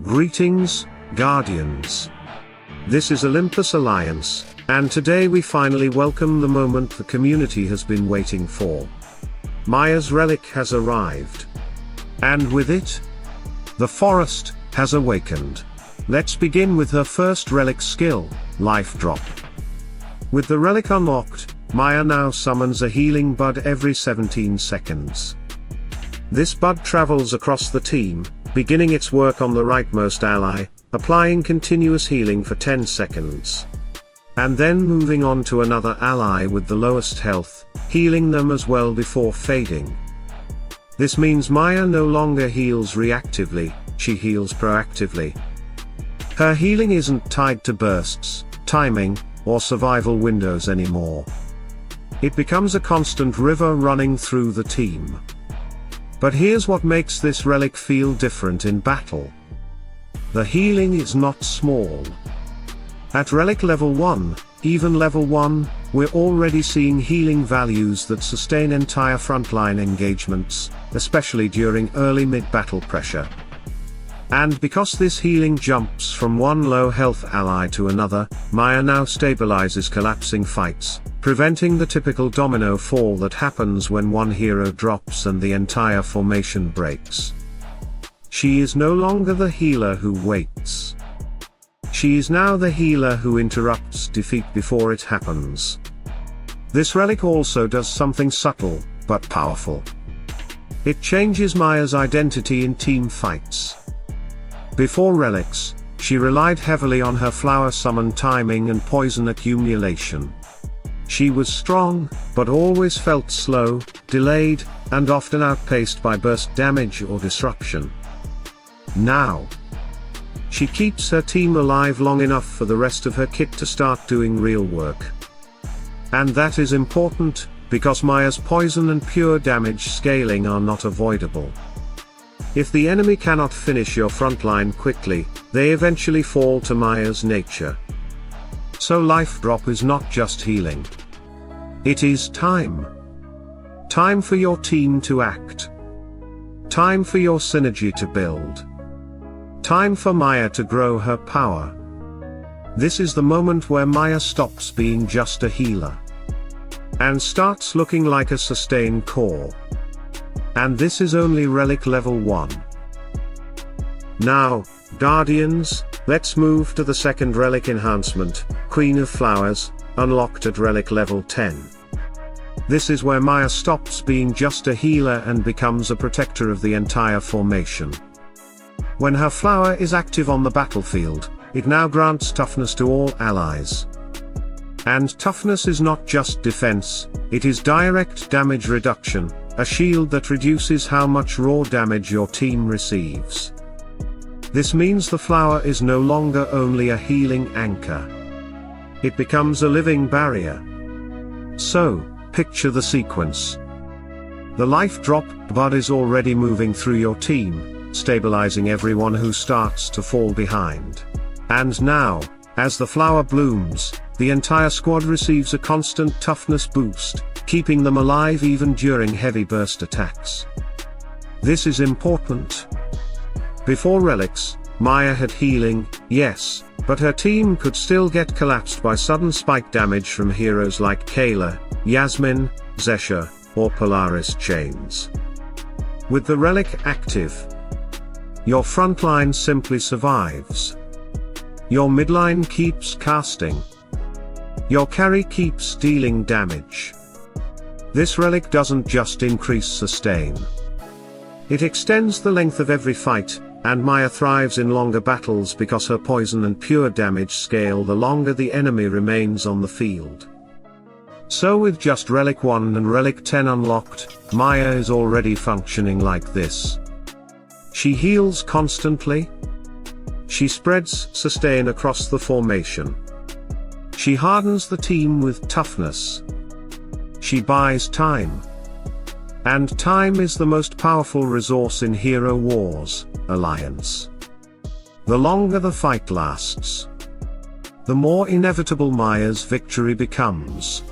Greetings, Guardians. This is Olympus Alliance, and today we finally welcome the moment the community has been waiting for. Maya's relic has arrived. And with it, the forest has awakened. Let's begin with her first relic skill, Life Drop. With the relic unlocked, Maya now summons a healing bud every 17 seconds. This bud travels across the team, beginning its work on the rightmost ally, applying continuous healing for 10 seconds. And then moving on to another ally with the lowest health, healing them as well before fading. This means Maya no longer heals reactively, she heals proactively. Her healing isn't tied to bursts, timing, or survival windows anymore. It becomes a constant river running through the team. But here's what makes this relic feel different in battle. The healing is not small. At relic level 1, even level 1, we're already seeing healing values that sustain entire frontline engagements, especially during early mid-battle pressure. And because this healing jumps from one low health ally to another, Maya now stabilizes collapsing fights, preventing the typical domino fall that happens when one hero drops and the entire formation breaks. She is no longer the healer who waits. She is now the healer who interrupts defeat before it happens. This relic also does something subtle, but powerful. It changes Maya's identity in team fights. Before relics, she relied heavily on her flower summon timing and poison accumulation. She was strong, but always felt slow, delayed, and often outpaced by burst damage or disruption. Now, she keeps her team alive long enough for the rest of her kit to start doing real work. And that is important, because Maya's poison and pure damage scaling are not avoidable. If the enemy cannot finish your frontline quickly, they eventually fall to Maya's nature. So Life Drop is not just healing. It is time. Time for your team to act. Time for your synergy to build. Time for Maya to grow her power. This is the moment where Maya stops being just a healer and starts looking like a sustained core. And this is only relic level 1. Now, Guardians, let's move to the second relic enhancement, Queen of Flowers, unlocked at relic level 10. This is where Maya stops being just a healer and becomes a protector of the entire formation. When her flower is active on the battlefield, it now grants toughness to all allies. And toughness is not just defense, it is direct damage reduction, a shield that reduces how much raw damage your team receives. This means the flower is no longer only a healing anchor. It becomes a living barrier. So, picture the sequence. The Life Drop bud is already moving through your team, stabilizing everyone who starts to fall behind. And now, as the flower blooms, the entire squad receives a constant toughness boost, keeping them alive even during heavy burst attacks. This is important. Before relics, Maya had healing, yes, but her team could still get collapsed by sudden spike damage from heroes like Kayla, Yasmin, Zesha, or Polaris Chains. With the relic active, your frontline simply survives. Your midline keeps casting. Your carry keeps dealing damage. This relic doesn't just increase sustain. It extends the length of every fight, and Maya thrives in longer battles because her poison and pure damage scale the longer the enemy remains on the field. So with just relic 1 and relic 10 unlocked, Maya is already functioning like this. She heals constantly. She spreads sustain across the formation. She hardens the team with toughness. She buys time. And time is the most powerful resource in Hero Wars Alliance. The longer the fight lasts, the more inevitable Maya's victory becomes.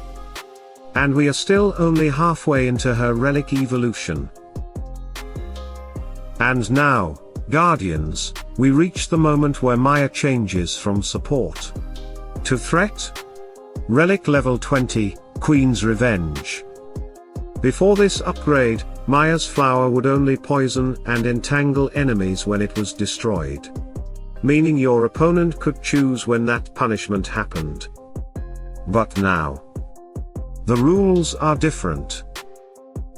And we are still only halfway into her relic evolution. And now, Guardians, we reach the moment where Maya changes from support to threat. Relic level 20, Queen's Revenge. Before this upgrade, Maya's flower would only poison and entangle enemies when it was destroyed. Meaning your opponent could choose when that punishment happened. But now, the rules are different.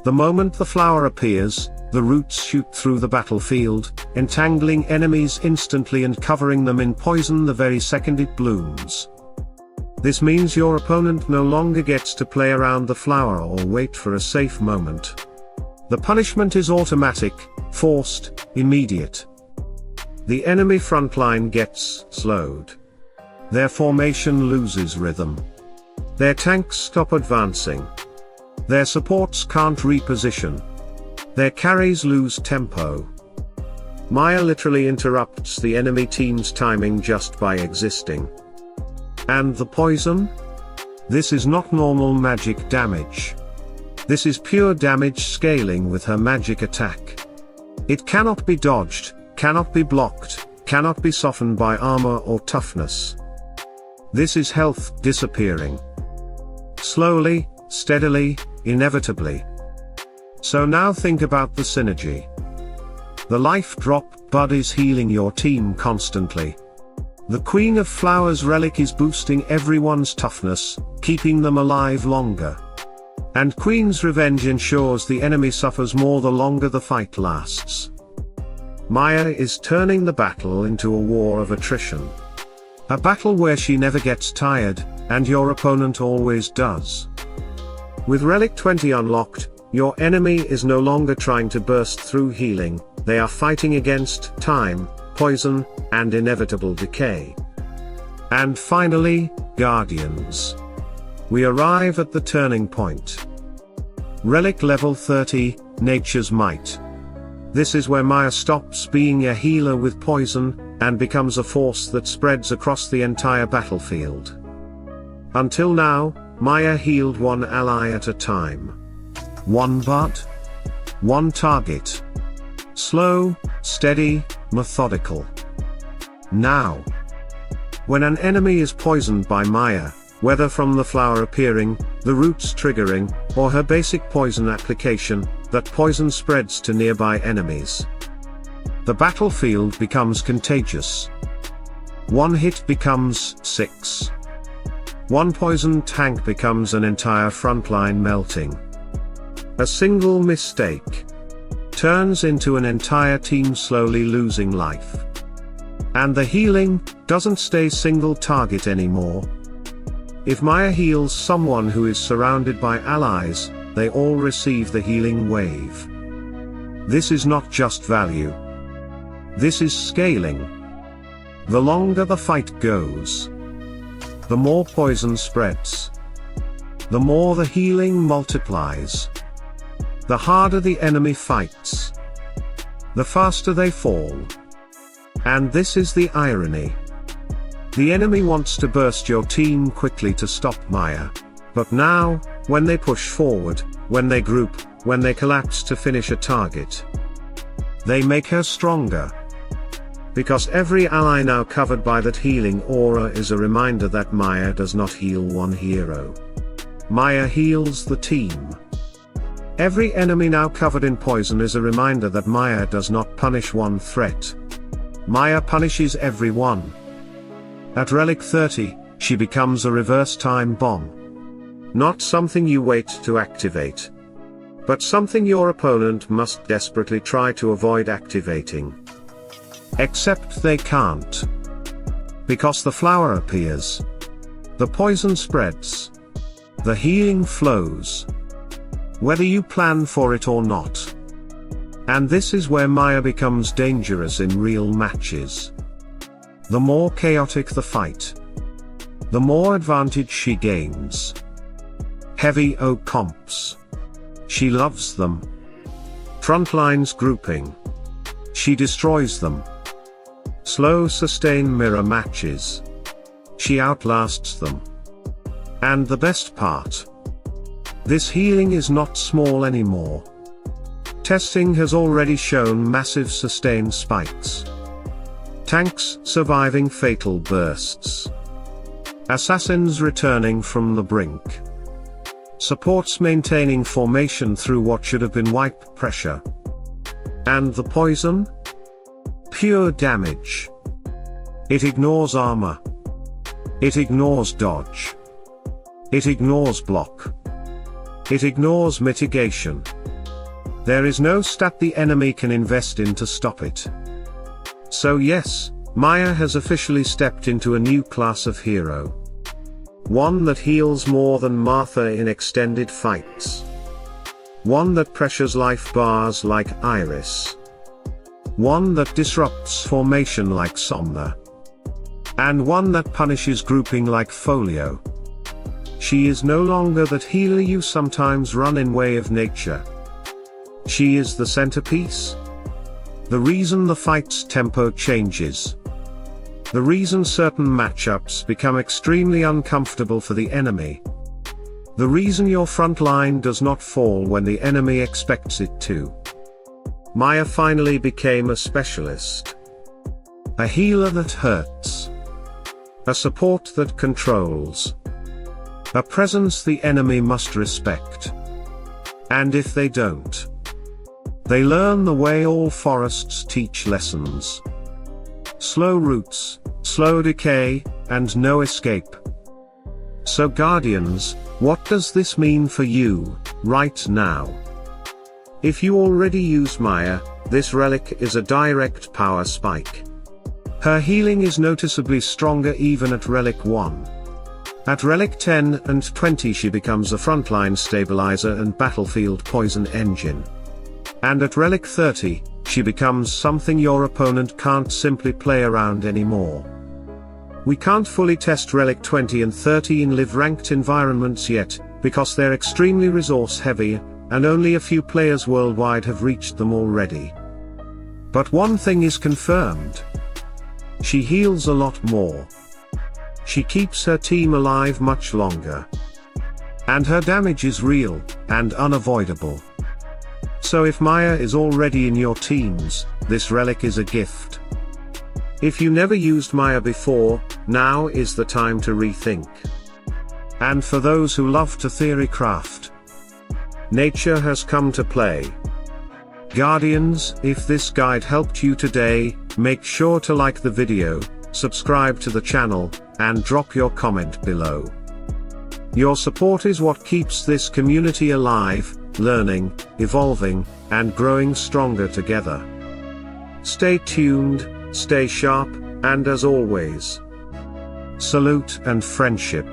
The moment the flower appears, the roots shoot through the battlefield, entangling enemies instantly and covering them in poison the very second it blooms. This means your opponent no longer gets to play around the flower or wait for a safe moment. The punishment is automatic, forced, immediate. The enemy frontline gets slowed. Their formation loses rhythm. Their tanks stop advancing. Their supports can't reposition. Their carries lose tempo. Maya literally interrupts the enemy team's timing just by existing. And the poison? This is not normal magic damage. This is pure damage scaling with her magic attack. It cannot be dodged, cannot be blocked, cannot be softened by armor or toughness. This is health disappearing. Slowly, steadily, inevitably. So now think about the synergy. The life drop bud is healing your team constantly. The Queen of Flowers relic is boosting everyone's toughness, keeping them alive longer. And Queen's Revenge ensures the enemy suffers more the longer the fight lasts. Maya is turning the battle into a war of attrition. A battle where she never gets tired, and your opponent always does. With Relic 20 unlocked, your enemy is no longer trying to burst through healing, they are fighting against time, poison, and inevitable decay. And finally, Guardians. We arrive at the turning point. Relic level 30, Nature's Might. This is where Maya stops being a healer with poison, and becomes a force that spreads across the entire battlefield. Until now, Maya healed one ally at a time. One bud. One target. Slow, steady, methodical. Now, when an enemy is poisoned by Maya, whether from the flower appearing, the roots triggering, or her basic poison application, that poison spreads to nearby enemies. The battlefield becomes contagious. One hit becomes 6. One poison tank becomes an entire frontline melting. A single mistake turns into an entire team slowly losing life. And the healing doesn't stay single target anymore. If Maya heals someone who is surrounded by allies, they all receive the healing wave. This is not just value. This is scaling. The longer the fight goes, the more poison spreads. The more the healing multiplies. The harder the enemy fights, the faster they fall. And this is the irony. The enemy wants to burst your team quickly to stop Maya. But now, when they push forward, when they group, when they collapse to finish a target, they make her stronger. Because every ally now covered by that healing aura is a reminder that Maya does not heal one hero. Maya heals the team. Every enemy now covered in poison is a reminder that Maya does not punish one threat. Maya punishes everyone. At Relic 30, she becomes a reverse time bomb. Not something you wait to activate, but something your opponent must desperately try to avoid activating. Except they can't. Because the flower appears. The poison spreads. The healing flows. Whether you plan for it or not. And this is where Maya becomes dangerous in real matches. The more chaotic the fight, the more advantage she gains. Heavy O comps. She loves them. Frontlines grouping. She destroys them. Slow sustain mirror matches. She outlasts them. And the best part. This healing is not small anymore. Testing has already shown massive sustained spikes. Tanks surviving fatal bursts. Assassins returning from the brink. Supports maintaining formation through what should have been wipe pressure. And the poison? Pure damage. It ignores armor. It ignores dodge. It ignores block. It ignores mitigation. There is no stat the enemy can invest in to stop it. So yes, Maya has officially stepped into a new class of hero. One that heals more than Martha in extended fights. One that pressures life bars like Iris. One that disrupts formation like Somna. And one that punishes grouping like Folio. She is no longer that healer you sometimes run in way of nature. She is the centerpiece. The reason the fight's tempo changes. The reason certain matchups become extremely uncomfortable for the enemy. The reason your front line does not fall when the enemy expects it to. Maya finally became a specialist. A healer that hurts. A support that controls. A presence the enemy must respect. And if they don't, they learn the way all forests teach lessons. Slow roots, slow decay, and no escape. So Guardians, what does this mean for you, right now? If you already use Maya, this relic is a direct power spike. Her healing is noticeably stronger even at Relic 1. At Relic 10 and 20 she becomes a frontline stabilizer and battlefield poison engine. And at Relic 30, she becomes something your opponent can't simply play around anymore. We can't fully test Relic 20 and 30 in live-ranked environments yet, because they're extremely resource-heavy, and only a few players worldwide have reached them already. But one thing is confirmed. She heals a lot more. She keeps her team alive much longer. And her damage is real, and unavoidable. So if Maya is already in your teams, this relic is a gift. If you never used Maya before, now is the time to rethink. And for those who love to theorycraft, nature has come to play. Guardians, if this guide helped you today, make sure to like the video, subscribe to the channel, and drop your comment below. Your support is what keeps this community alive, learning, evolving, and growing stronger together. Stay tuned, stay sharp, and as always, salute and friendship.